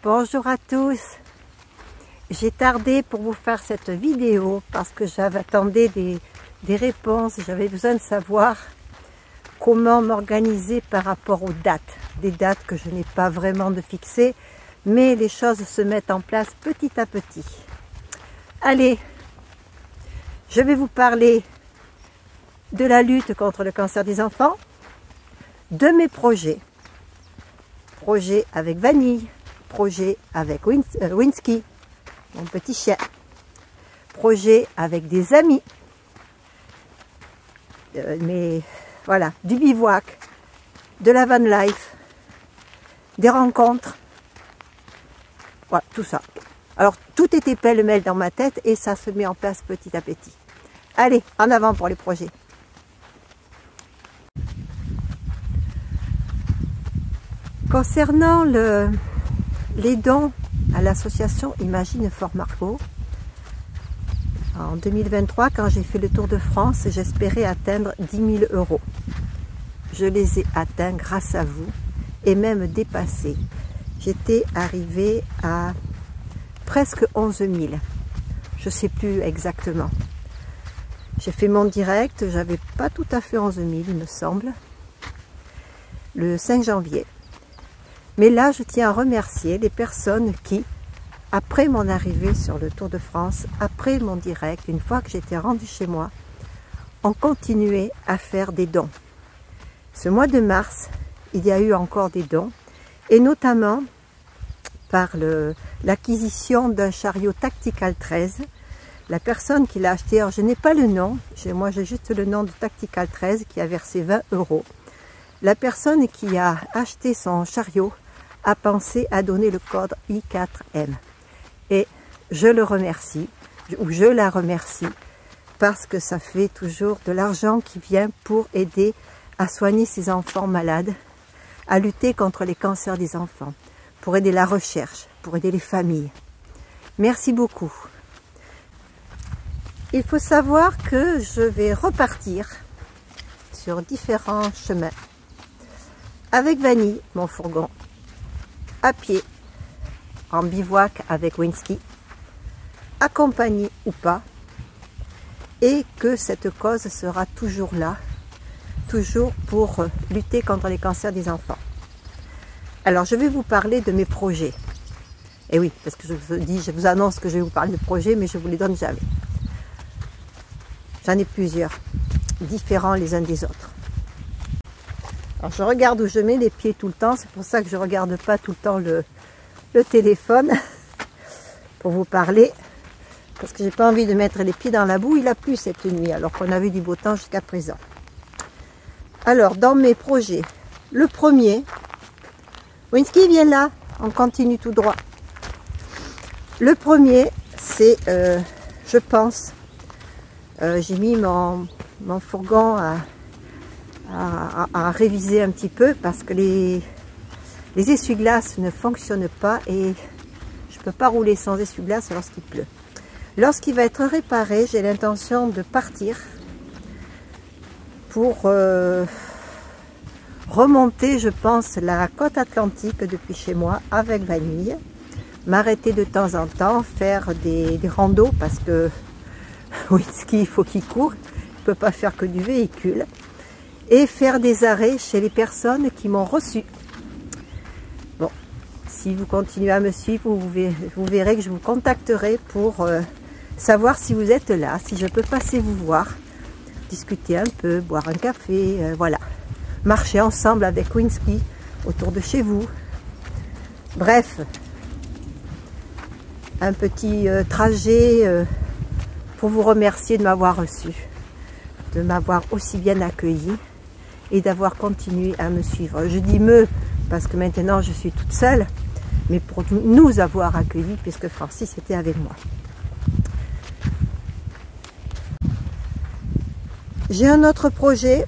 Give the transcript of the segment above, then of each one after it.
Bonjour à tous. J'ai tardé pour vous faire cette vidéo parce que j'attendais des réponses. J'avais besoin de savoir comment m'organiser par rapport aux dates. Des dates que je n'ai pas vraiment de fixées, mais les choses se mettent en place petit à petit. Allez, je vais vous parler de la lutte contre le cancer des enfants, de mes projets. Projet avec Vanille, projet avec Winsky, mon petit chien, projet avec des amis, mais voilà, du bivouac, de la van life, des rencontres, voilà, tout ça. Alors tout était pêle-mêle dans ma tête et ça se met en place petit à petit. Allez, en avant pour les projets. Concernant les dons à l'association Imagine Fort Margot, en 2023, quand j'ai fait le tour de France, j'espérais atteindre 10 000 €. Je les ai atteints grâce à vous et même dépassés. J'étais arrivée à presque 11 000. Je ne sais plus exactement. J'ai fait mon direct, j'avais pas tout à fait 11 000, il me semble, le 5 janvier. Mais là, je tiens à remercier les personnes qui, après mon arrivée sur le Tour de France, après mon direct, une fois que j'étais rendue chez moi, ont continué à faire des dons. Ce mois de mars, il y a eu encore des dons, et notamment par l'acquisition d'un chariot Tactical 13. La personne qui l'a acheté, alors je n'ai pas le nom, moi j'ai juste le nom de Tactical 13 qui a versé 20 €. La personne qui a acheté son chariot a pensé à donner le code I4M. Et je le remercie, ou je la remercie, parce que ça fait toujours de l'argent qui vient pour aider à soigner ces enfants malades, à lutter contre les cancers des enfants, pour aider la recherche, pour aider les familles. Merci beaucoup. Il faut savoir que je vais repartir sur différents chemins avec Vanille, mon fourgon, à pied, en bivouac avec Winsky, accompagné ou pas, et que cette cause sera toujours là, toujours pour lutter contre les cancers des enfants. Alors je vais vous parler de mes projets. Et oui, parce que je vous annonce que je vais vous parler de projets, mais je ne vous les donne jamais. J'en ai plusieurs, différents les uns des autres. Alors je regarde où je mets les pieds tout le temps, c'est pour ça que je ne regarde pas tout le temps le téléphone pour vous parler, parce que j'ai pas envie de mettre les pieds dans la boue. Il a plu cette nuit alors qu'on avait du beau temps jusqu'à présent. Alors dans mes projets, le premier, Winsky vient là, on continue tout droit. Le premier c'est, je pense, j'ai mis mon fourgon à réviser un petit peu parce que les essuie-glaces ne fonctionnent pas et je ne peux pas rouler sans essuie-glace lorsqu'il pleut. Lorsqu'il va être réparé, j'ai l'intention de partir pour remonter, je pense, la côte atlantique depuis chez moi avec Vanille, m'arrêter de temps en temps, faire des randos parce que Winsky, il faut qu'il court, il ne peut pas faire que du véhicule, et faire des arrêts chez les personnes qui m'ont reçu. Bon, si vous continuez à me suivre, vous verrez que je vous contacterai pour savoir si vous êtes là, si je peux passer vous voir, discuter un peu, boire un café, voilà. Marcher ensemble avec Winsky autour de chez vous. Bref, un petit trajet pour vous remercier de m'avoir reçu, de m'avoir aussi bien accueilli et d'avoir continué à me suivre. Je dis me parce que maintenant je suis toute seule, mais pour nous avoir accueillis puisque Francis était avec moi. J'ai un autre projet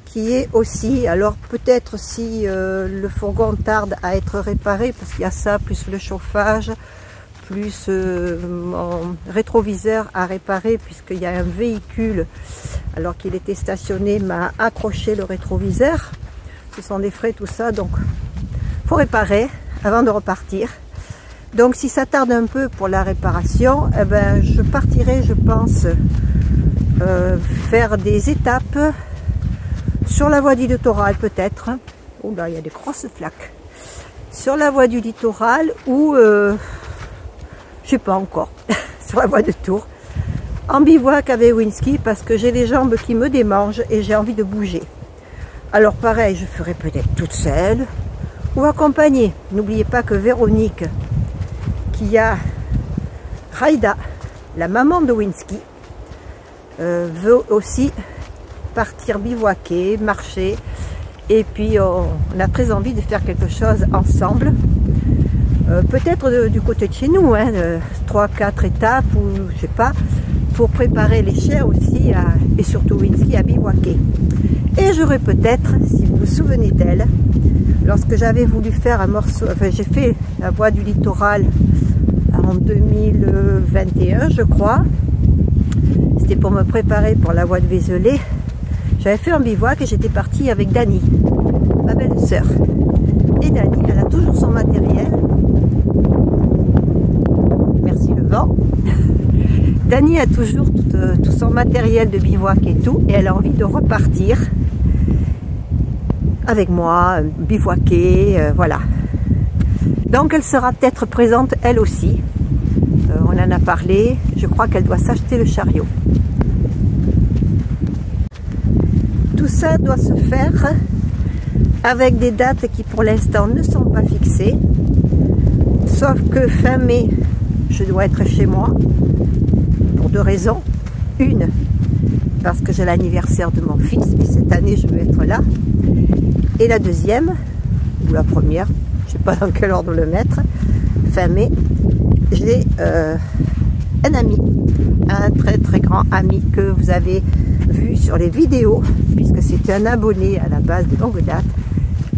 qui est aussi, alors peut-être si le fourgon tarde à être réparé, parce qu'il y a ça, plus le chauffage, plus mon rétroviseur à réparer, puisqu'il y a un véhicule, alors qu'il était stationné, m'a accroché le rétroviseur. Ce sont des frais, tout ça, donc il faut réparer. avant de repartir. Donc si ça tarde un peu pour la réparation, eh ben, je partirai, je pense, faire des étapes sur la voie du littoral peut-être. Oh là, il y a des grosses flaques. Sur la voie du littoral ou, je sais pas encore, sur la voie de Tours. En bivouac avec Winski parce que j'ai les jambes qui me démangent et j'ai envie de bouger. Alors pareil, je ferai peut-être toute seule ou accompagnée. N'oubliez pas que Véronique, qui a Raïda, la maman de Winski, veut aussi partir bivouaquer, marcher. Et puis on a très envie de faire quelque chose ensemble. Peut-être du côté de chez nous, hein, 3-4 étapes ou je sais pas, pour préparer les chiens aussi et surtout Winski à bivouaquer. Et j'aurais peut-être, si vous vous souvenez d'elle, lorsque j'avais voulu faire un morceau, enfin j'ai fait la voie du littoral en 2021 je crois, c'était pour me préparer pour la voie de Vézelay, j'avais fait un bivouac et j'étais partie avec Dani, ma belle-sœur. Et Dani, elle a toujours son matériel. Merci le vent. Dani a toujours tout son matériel de bivouac et tout, et elle a envie de repartir avec moi, bivouaquer, voilà. Donc elle sera peut-être présente elle aussi. On en a parlé, je crois qu'elle doit s'acheter le chariot. Tout ça doit se faire avec des dates qui pour l'instant ne sont pas fixées. Sauf que fin mai, je dois être chez moi pour deux raisons. Une, parce que j'ai l'anniversaire de mon fils et cette année je veux être là. Et la deuxième, ou la première, je ne sais pas dans quel ordre le mettre, fin mai, j'ai un ami, un très très grand ami que vous avez vu sur les vidéos, puisque c'est un abonné à la base de longue date,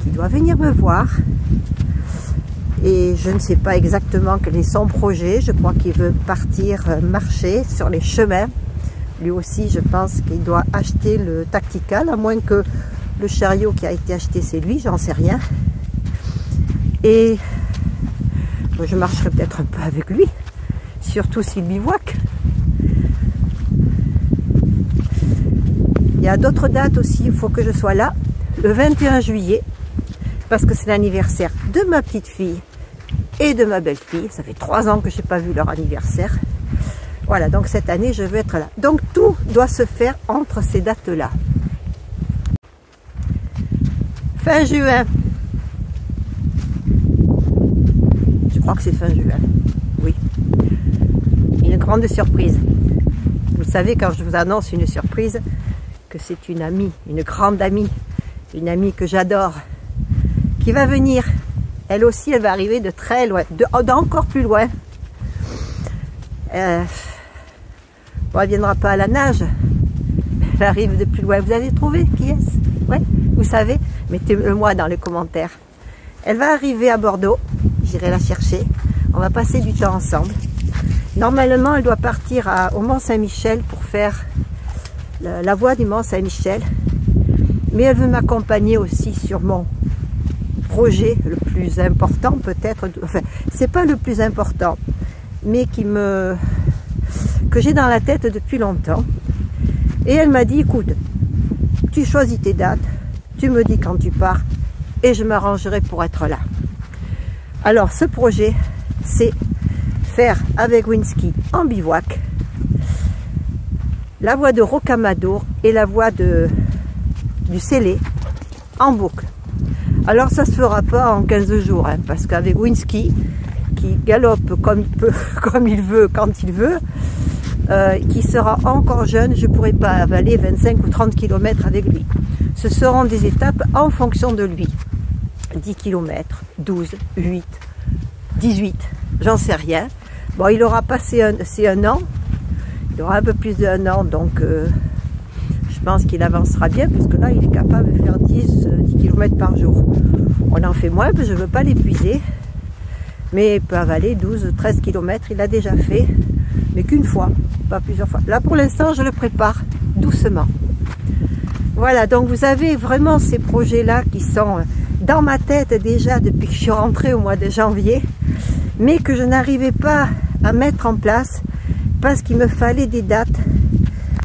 qui doit venir me voir. Et je ne sais pas exactement quel est son projet, je crois qu'il veut partir marcher sur les chemins. Lui aussi, je pense qu'il doit acheter le tactical, à moins que le chariot qui a été acheté, c'est lui, j'en sais rien. Et moi, je marcherai peut-être un peu avec lui, surtout s'il bivouaque. Il y a d'autres dates aussi, il faut que je sois là, le 21 juillet, parce que c'est l'anniversaire de ma petite fille et de ma belle-fille. Ça fait 3 ans que je n'ai pas vu leur anniversaire. Voilà, donc cette année, je veux être là. Donc tout doit se faire entre ces dates-là. Fin juin. Je crois que c'est fin juin. Oui. Une grande surprise. Vous savez, quand je vous annonce une surprise, que c'est une amie, une grande amie, une amie que j'adore, qui va venir. Elle aussi, elle va arriver de très loin, d'encore plus loin. Bon, elle ne viendra pas à la nage. Elle arrive de plus loin. Vous avez trouvé qui est-ce? Ouais, vous savez? Mettez-le moi dans les commentaires. Elle va arriver à Bordeaux. J'irai la chercher. On va passer du temps ensemble. Normalement, elle doit partir au Mont-Saint-Michel pour faire la voie du Mont-Saint-Michel. Mais elle veut m'accompagner aussi sur mon projet le plus important, peut-être. Enfin, c'est pas le plus important, mais que j'ai dans la tête depuis longtemps. Et elle m'a dit, écoute, tu choisis tes dates, tu me dis quand tu pars et je m'arrangerai pour être là. Alors ce projet, c'est faire avec Winski en bivouac la voie de Rocamadour et la voie du Célé en boucle. Alors ça se fera pas en 15 jours, hein, parce qu'avec Winski, qui galope comme il peut, comme il veut, quand il veut, qui sera encore jeune, je ne pourrai pas avaler 25 ou 30 km avec lui. Ce seront des étapes en fonction de lui. 10 km, 12, 8, 18, j'en sais rien. Bon, il aura passé un an, il aura un peu plus d'1 an, donc je pense qu'il avancera bien, parce que là, il est capable de faire 10 km par jour. On en fait moins, parce que je ne veux pas l'épuiser, mais il peut avaler 12, 13 km, il l'a déjà fait, mais qu'une fois, pas plusieurs fois. Là, pour l'instant, je le prépare doucement. Voilà, donc vous avez vraiment ces projets-là qui sont dans ma tête déjà depuis que je suis rentrée au mois de janvier, mais que je n'arrivais pas à mettre en place parce qu'il me fallait des dates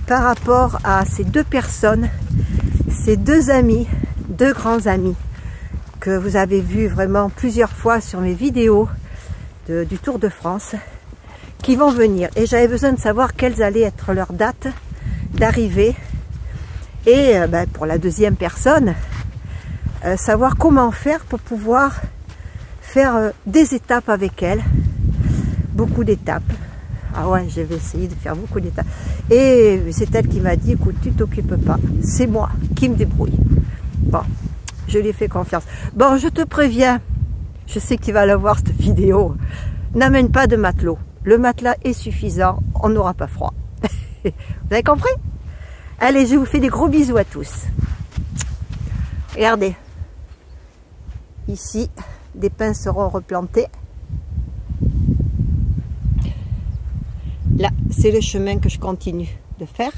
par rapport à ces deux personnes, ces deux amis, deux grands amis que vous avez vus vraiment plusieurs fois sur mes vidéos du Tour de France, qui vont venir. Et j'avais besoin de savoir quelles allaient être leurs dates d'arrivée. Et pour la deuxième personne, savoir comment faire pour pouvoir faire des étapes avec elle. Beaucoup d'étapes. Ah ouais, je vais essayer de faire beaucoup d'étapes. Et c'est elle qui m'a dit, écoute, tu t'occupes pas. C'est moi qui me débrouille. Bon, je lui ai fait confiance. Bon, je te préviens, je sais qu'il va la voir cette vidéo. N'amène pas de matelot. Le matelas est suffisant, on n'aura pas froid. Vous avez compris? Allez, je vous fais des gros bisous à tous. Regardez. Ici, des pins seront replantés. Là, c'est le chemin que je continue de faire.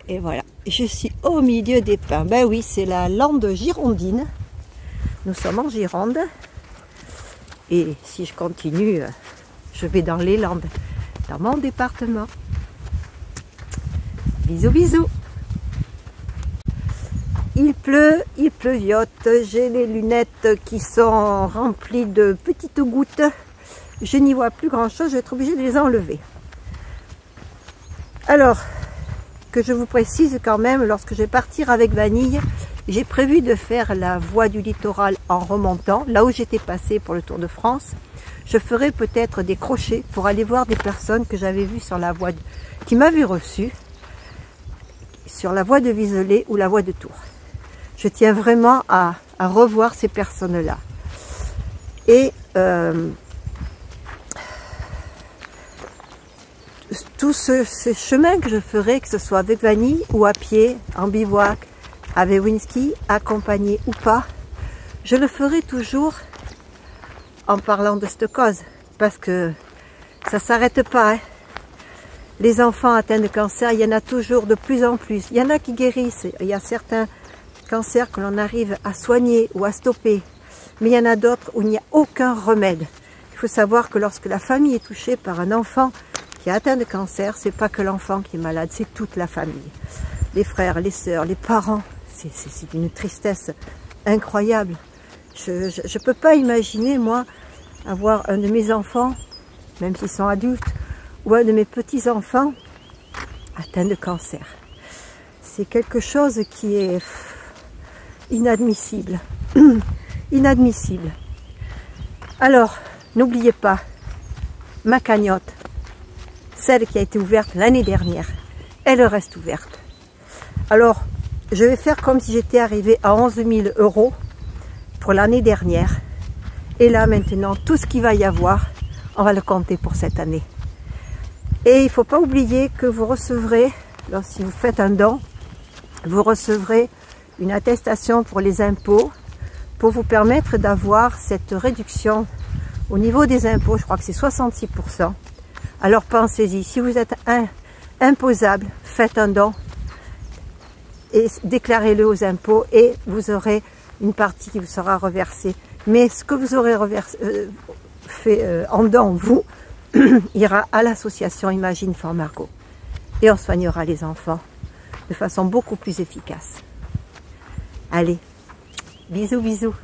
Et voilà, je suis au milieu des pins. Ben oui, c'est la lande girondine. Nous sommes en Gironde. Et si je continue, je vais dans les Landes, dans mon département. Bisous, bisous. Il pleut, il pleuviote. J'ai les lunettes qui sont remplies de petites gouttes. Je n'y vois plus grand chose, je vais être obligée de les enlever. Alors, que je vous précise quand même, lorsque je vais partir avec Vanille, j'ai prévu de faire la voie du littoral en remontant, là où j'étais passée pour le Tour de France. Je ferai peut-être des crochets pour aller voir des personnes que j'avais vues sur la voie, qui m'avaient reçu sur la voie de Vizelay ou la voie de Tours. Je tiens vraiment à revoir ces personnes-là. Et tout ce chemin que je ferai, que ce soit avec Vanille ou à pied, en bivouac, avec Winsky, accompagné ou pas, je le ferai toujours en parlant de cette cause, parce que ça ne s'arrête pas. Hein. Les enfants atteints de cancer, il y en a toujours de plus en plus. Il y en a qui guérissent, il y a certains cancers que l'on arrive à soigner ou à stopper, mais il y en a d'autres où il n'y a aucun remède. Il faut savoir que lorsque la famille est touchée par un enfant qui est atteint de cancer, c'est pas que l'enfant qui est malade, c'est toute la famille. Les frères, les sœurs, les parents, c'est une tristesse incroyable. Je ne peux pas imaginer, moi, avoir un de mes enfants, même s'ils sont adultes, ou un de mes petits-enfants atteint de cancer. C'est quelque chose qui est inadmissible. Inadmissible. Alors, n'oubliez pas, ma cagnotte, celle qui a été ouverte l'année dernière, elle reste ouverte. Alors, je vais faire comme si j'étais arrivée à 11 000 € pour l'année dernière. Et là, maintenant, tout ce qu'il va y avoir, on va le compter pour cette année. Et il ne faut pas oublier que vous recevrez, si vous faites un don, vous recevrez une attestation pour les impôts pour vous permettre d'avoir cette réduction au niveau des impôts. Je crois que c'est 66%. Alors pensez-y, si vous êtes imposable, faites un don et déclarez-le aux impôts et vous aurez une partie qui vous sera reversée. Mais ce que vous aurez fait en don, vous, ira à l'association Imagine for Margot. Et on soignera les enfants de façon beaucoup plus efficace. Allez, bisous, bisous.